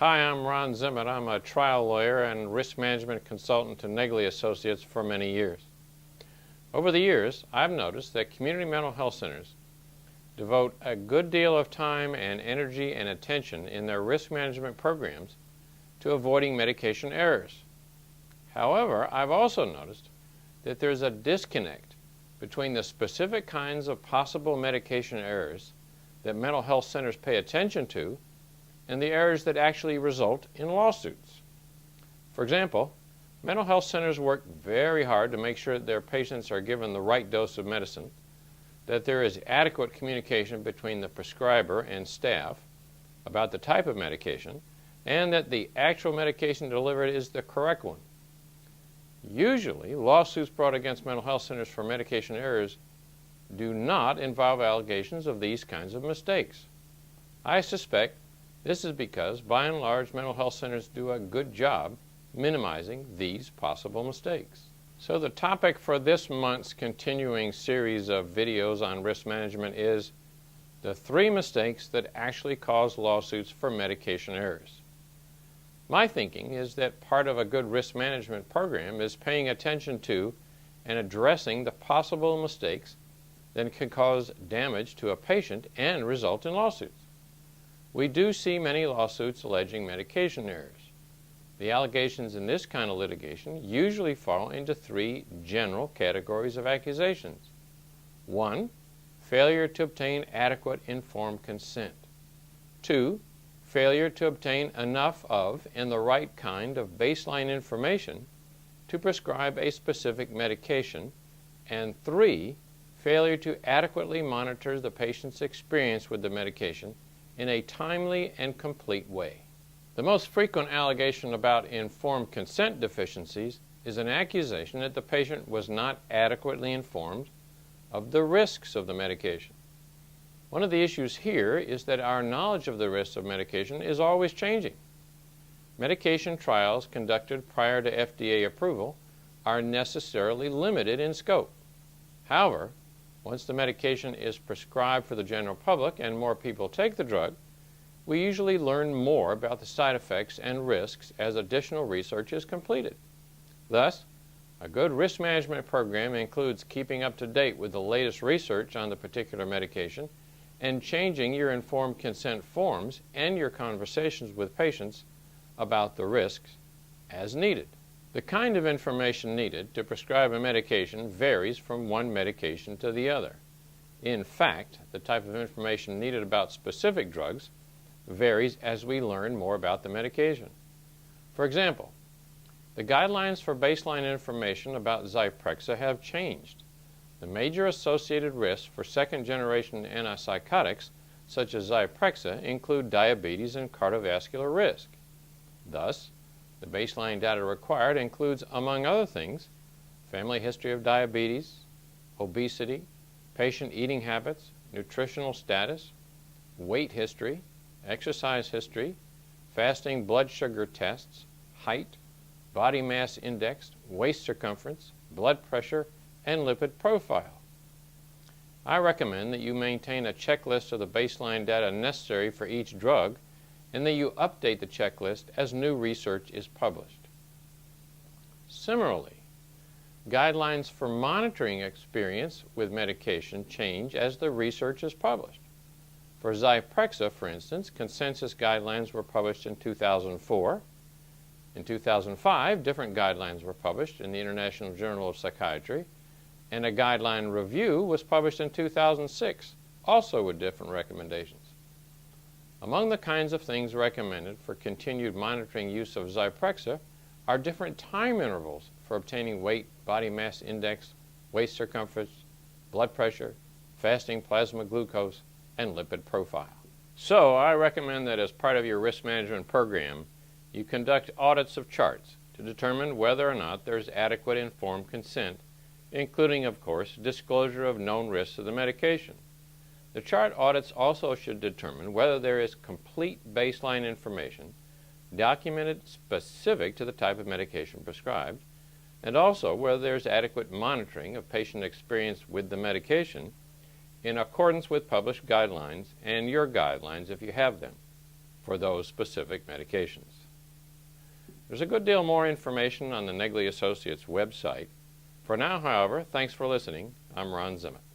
Hi, I'm Ron Zimmett. I'm a trial lawyer and risk management consultant to Negley Associates for many years. Over the years, I've noticed that community mental health centers devote a good deal of time and energy and attention in their risk management programs to avoiding medication errors. However, I've also noticed that there's a disconnect between the specific kinds of possible medication errors that mental health centers pay attention to and the errors that actually result in lawsuits. For example, mental health centers work very hard to make sure that their patients are given the right dose of medicine, that there is adequate communication between the prescriber and staff about the type of medication, and that the actual medication delivered is the correct one. Usually, lawsuits brought against mental health centers for medication errors do not involve allegations of these kinds of mistakes. I suspect this is because, by and large, mental health centers do a good job minimizing these possible mistakes. So the topic for this month's continuing series of videos on risk management is the 3 mistakes that actually cause lawsuits for medication errors. My thinking is that part of a good risk management program is paying attention to and addressing the possible mistakes that can cause damage to a patient and result in lawsuits. We do see many lawsuits alleging medication errors. The allegations in this kind of litigation usually fall into 3 general categories of accusations. 1, failure to obtain adequate informed consent. 2, failure to obtain enough of and the right kind of baseline information to prescribe a specific medication. And 3, failure to adequately monitor the patient's experience with the medication in a timely and complete way. The most frequent allegation about informed consent deficiencies is an accusation that the patient was not adequately informed of the risks of the medication. One of the issues here is that our knowledge of the risks of medication is always changing. Medication trials conducted prior to FDA approval are necessarily limited in scope. However, once the medication is prescribed for the general public and more people take the drug, we usually learn more about the side effects and risks as additional research is completed. Thus, a good risk management program includes keeping up to date with the latest research on the particular medication and changing your informed consent forms and your conversations with patients about the risks as needed. The kind of information needed to prescribe a medication varies from one medication to the other. In fact, the type of information needed about specific drugs varies as we learn more about the medication. For example, the guidelines for baseline information about Zyprexa have changed. The major associated risks for second-generation antipsychotics, such as Zyprexa, include diabetes and cardiovascular risk. Thus, the baseline data required includes, among other things, family history of diabetes, obesity, patient eating habits, nutritional status, weight history, exercise history, fasting blood sugar tests, height, body mass index, waist circumference, blood pressure, and lipid profile. I recommend that you maintain a checklist of the baseline data necessary for each drug and that you update the checklist as new research is published. Similarly, guidelines for monitoring experience with medication change as the research is published. For Zyprexa, for instance, consensus guidelines were published in 2004. In 2005, different guidelines were published in the International Journal of Psychiatry, and a guideline review was published in 2006, also with different recommendations. Among the kinds of things recommended for continued monitoring use of Zyprexa are different time intervals for obtaining weight, body mass index, waist circumference, blood pressure, fasting plasma glucose, and lipid profile. So I recommend that as part of your risk management program, you conduct audits of charts to determine whether or not there is adequate informed consent, including, of course, disclosure of known risks of the medication. The chart audits also should determine whether there is complete baseline information documented specific to the type of medication prescribed, and also whether there is adequate monitoring of patient experience with the medication in accordance with published guidelines and your guidelines if you have them. for those specific medications. There's a good deal more information on the Negley Associates website. For now, however, thanks for listening. I'm Ron Zimmett.